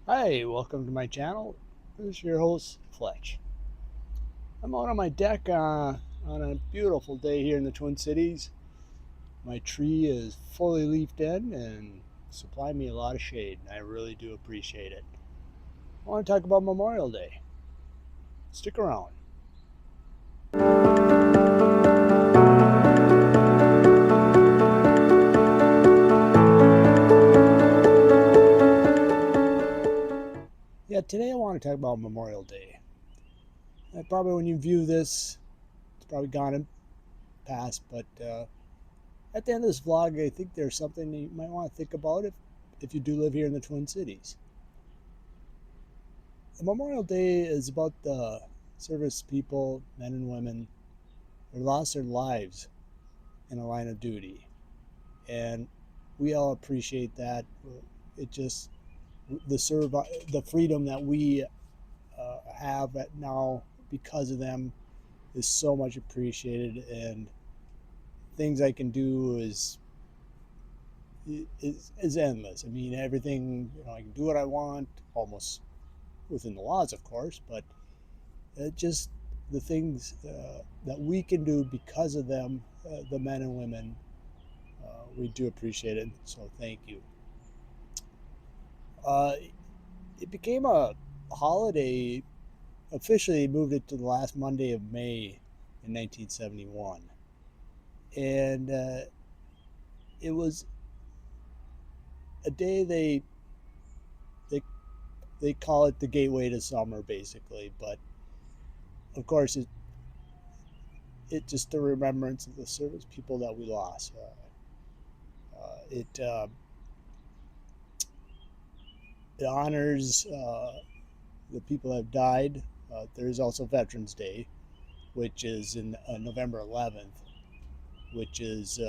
Hi, welcome to my channel. This is your host, Fletch. I'm out on my deck on a beautiful day here in the Twin Cities. My tree is fully leafed in and supply me a lot of shade, and I really do appreciate it. I want to talk about Memorial Day. Stick around. Yeah, today I want to talk about Memorial Day. Probably when you view this, it's probably gone and past, but at the end of this vlog, I think there's something you might want to think about if you do live here in the Twin Cities. Memorial Day is about the service people, men and women, who lost their lives in a line of duty. And we all appreciate that. It just, the freedom that we have now because of them is so much appreciated. And things I can do is endless. I mean, everything, I can do what I want, almost within the laws, of course, but just the things that we can do because of them, the men and women, we do appreciate it. So thank you. Uh, it became a holiday. Officially moved it to the last Monday of May in 1971, and it was a day they they call it the gateway to summer, basically. But of course, it just a remembrance of the service people that we lost. It honors the people that have died. There's also Veterans Day, which is in November 11th, which is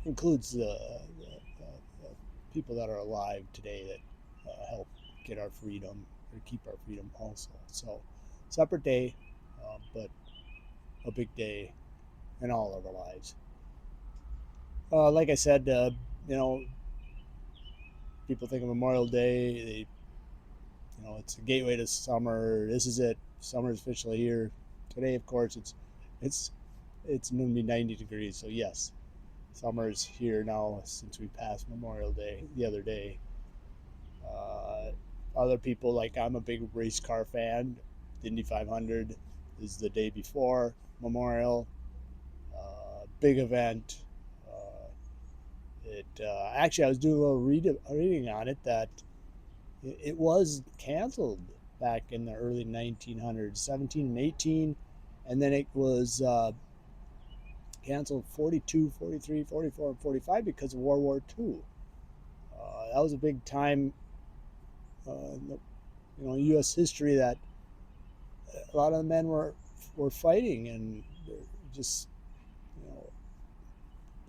includes the people that are alive today that help get our freedom or keep our freedom also. So separate day, but a big day in all of our lives. Like I said, you know, people think of Memorial Day. It's a gateway to summer. This is it. Summer is officially here. Today, of course, it's it's going to be 90 degrees. So yes, summer is here now since we passed Memorial Day the other day. Uh, Other people, like, I'm a big race car fan. The Indy 500 is the day before Memorial. Big event. It Actually, I was doing a little reading on it that it was canceled back in the early 1900s, 17 and 18, and then it was canceled 42, 43, 44, and 45 because of World War II. That was a big time in U.S. history that a lot of the men were fighting, and there just you know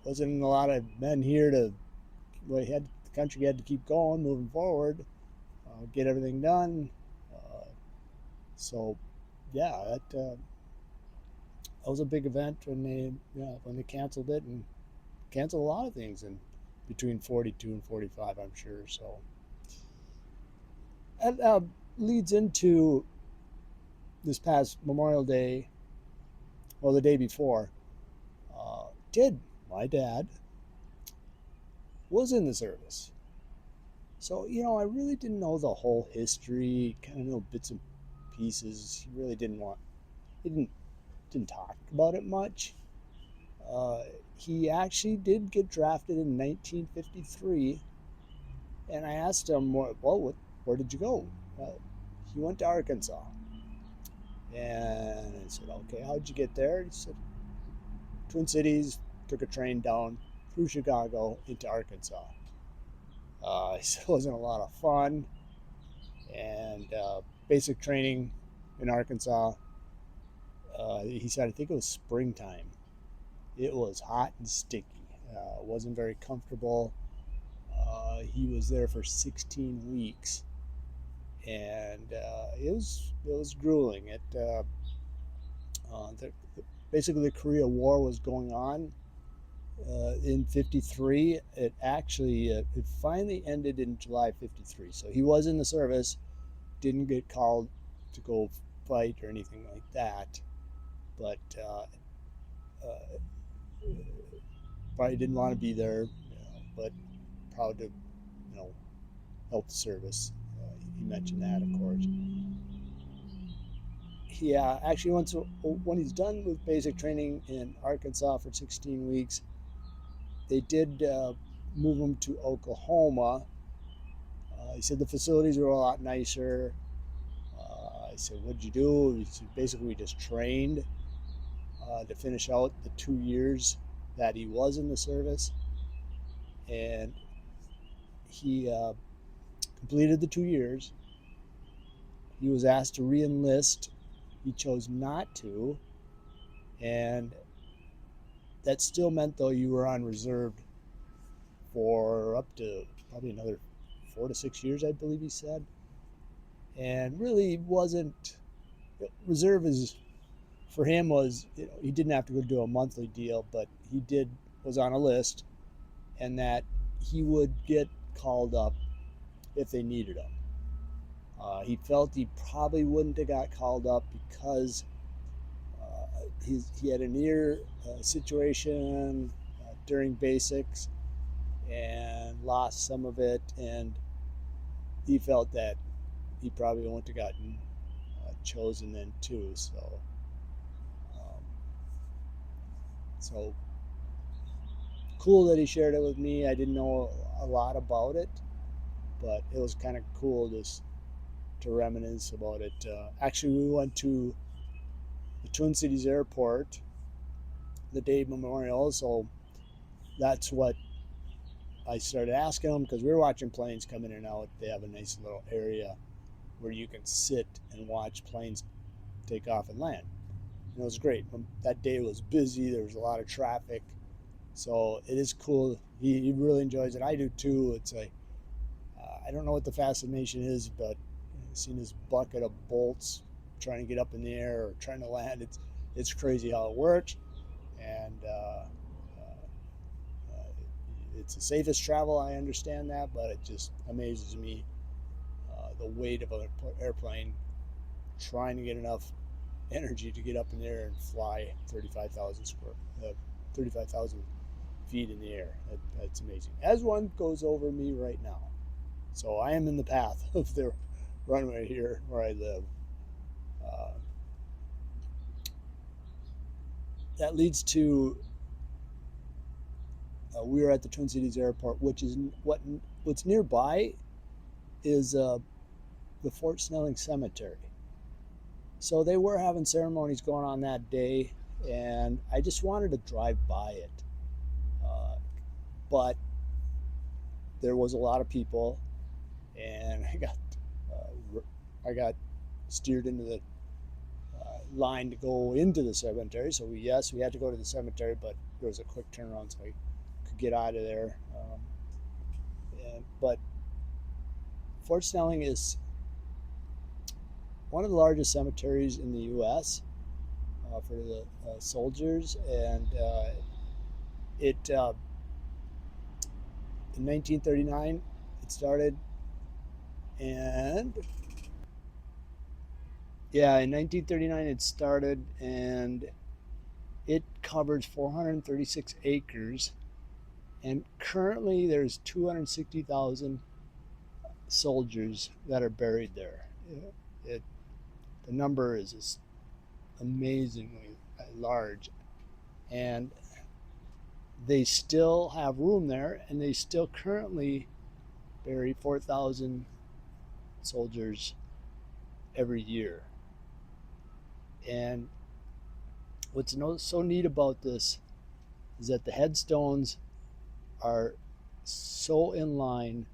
wasn't a lot of men here to. Well, the country had to keep going, moving forward, get everything done. Uh, so, yeah, that was a big event when they canceled it and canceled a lot of things in between 42 and 45. I'm sure. So that leads into this past Memorial Day, well, the day before. Did my dad was in the service, so I really didn't know the whole history. Kind of know bits and pieces. He really he didn't talk about it much. Uh, he actually did get drafted in 1953, and I asked him, where did you go? He went to Arkansas. And I said, okay, how'd you get there? He said, Twin Cities, took a train down through Chicago into Arkansas. He said it wasn't a lot of fun, and basic training in Arkansas. He said, I think it was springtime. It was hot and sticky. Wasn't very comfortable. He was there for 16 weeks, and it was grueling. Uh, basically, the Korea War was going on, in 53. It finally ended in July 53. So he was in the service, didn't get called to go fight or anything like that, but probably didn't want to be there, but proud to, help the service. He mentioned that, of course. He actually went to, when he's done with basic training in Arkansas for 16 weeks, they did move him to Oklahoma. He said the facilities were a lot nicer. I said, "What'd you do?" He said, "Basically, we just trained to finish out the 2 years that he was in the service." And he completed the 2 years. He was asked to re-enlist. He chose not to, and that still meant, though, you were on reserve for up to probably another 4 to 6 years, I believe he said. And really wasn't, reserve is, for him, was, he didn't have to go do a monthly deal, but he did, was on a list, and that he would get called up if they needed him. He felt he probably wouldn't have got called up because he had an ear situation during basics and lost some of it, and he felt that he probably wouldn't have gotten chosen then too. Um, so cool that he shared it with me. I didn't know a lot about it, but it was kind of cool just to reminisce about it. Actually, we went to the Twin Cities Airport the day memorial, so that's what I started asking him, because we were watching planes come in and out. They have a nice little area where you can sit and watch planes take off and land. And it was great. That day was busy. There was a lot of traffic, so it is cool. He really enjoys it. I do too. It's like, I don't know what the fascination is, but seeing this bucket of bolts trying to get up in the air or trying to land, it's crazy how it works. And it's the safest travel. I understand that, but it just amazes me the weight of an airplane trying to get enough energy to get up in the air and fly 35,000 feet in the air. That's amazing. As one goes over me right now. So I am in the path of the runway here where I live. Uh, that leads to we were at the Twin Cities Airport, which is what's nearby is the Fort Snelling Cemetery. So they were having ceremonies going on that day, and I just wanted to drive by it, but there was a lot of people, and I got steered into the line to go into the cemetery. So we had to go to the cemetery, but there was a quick turnaround, so I could get out of there. But Fort Snelling is one of the largest cemeteries in the U.S. For the soldiers, and it in 1939 it started, and yeah, in 1939 it started, and it covers 436 acres, and currently there's 260,000 soldiers that are buried there. It The number is just amazingly large, and they still have room there, and they still currently bury 4,000 soldiers every year. And what's so neat about this is that the headstones are so in line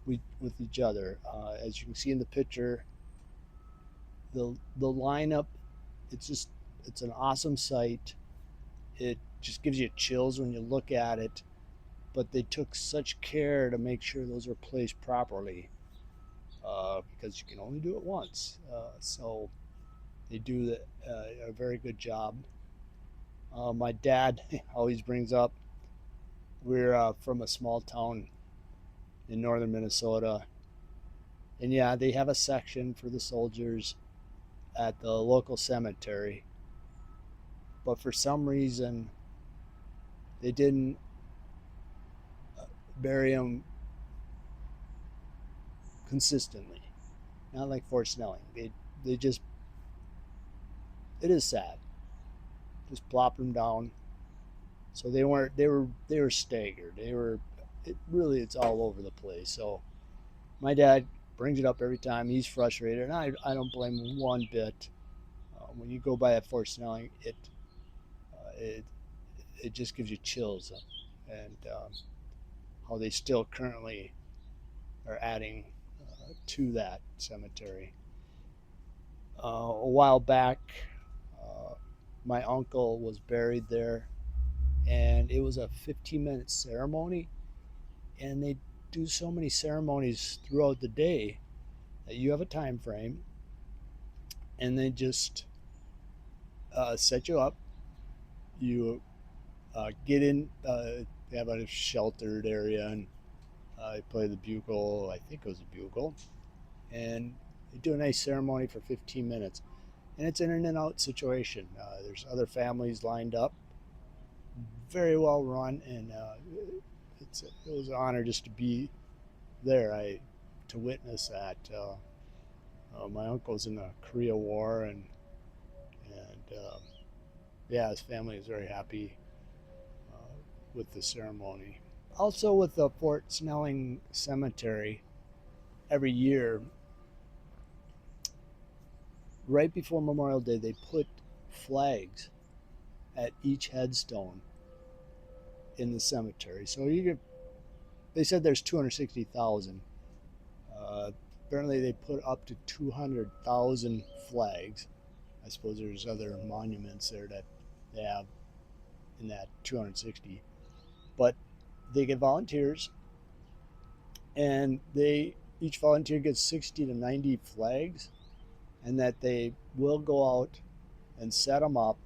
with each other. As you can see in the picture, the lineup, it's an awesome sight. It just gives you chills when you look at it. But they took such care to make sure those are placed properly, because you can only do it once. So they do a very good job. My dad always brings up We're from a small town in northern Minnesota, and yeah, they have a section for the soldiers at the local cemetery, but for some reason they didn't bury them consistently. Not like Fort Snelling. They just, it is sad. Just plop them down. So they weren't. They were staggered. They were. It really, it's all over the place. So my dad brings it up every time. He's frustrated, and I don't blame him one bit. When you go by that Fort Snelling, it it just gives you chills, and how they still currently are adding to that cemetery. A while back, uh, my uncle was buried there, and it was a 15-minute ceremony, and they do so many ceremonies throughout the day that you have a time frame, and they just set you up. You get in. They have a sheltered area, and I play the bugle. I think it was a bugle, and they do a nice ceremony for 15 minutes. And it's an in and out situation. There's other families lined up, very well run, and it was an honor just to be there. To witness that. My uncle's in the Korea War, and yeah, his family is very happy with the ceremony. Also, with the Fort Snelling Cemetery, every year, right before Memorial Day, they put flags at each headstone in the cemetery. So they said there's 260,000. Uh, Apparently, they put up to 200,000 flags. I suppose there's other monuments there that they have in that 260. But they get volunteers, and they each volunteer gets 60 to 90 flags, and that they will go out and set them up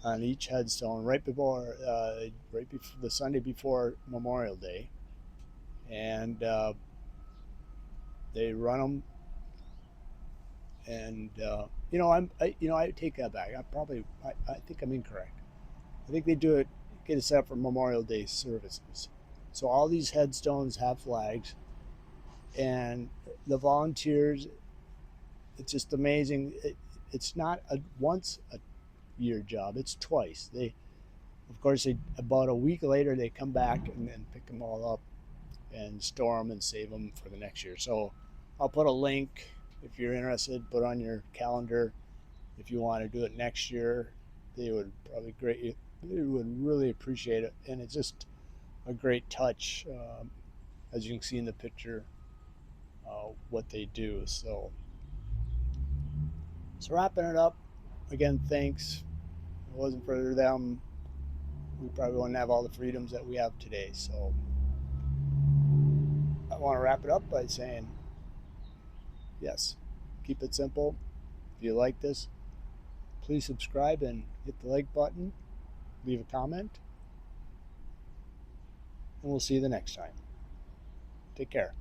on each headstone right before the Sunday before Memorial Day, and they run them. And I take that back. I think I'm incorrect. I think they do it, get it set up for Memorial Day services. So all these headstones have flags, and the volunteers. It's just amazing. It's not a once a year job. It's twice. Of course, about a week later they come back and pick them all up and store them and save them for the next year. So I'll put a link if you're interested. Put on your calendar if you want to do it next year. They would probably great. They would really appreciate it, and it's just a great touch, as you can see in the picture, what they do. So wrapping it up again. Thanks. If it wasn't for them, we probably wouldn't have all the freedoms that we have today. So I want to wrap it up by saying, yes, keep it simple. If you like this, please subscribe and hit the like button, leave a comment, and we'll see you the next time. Take care.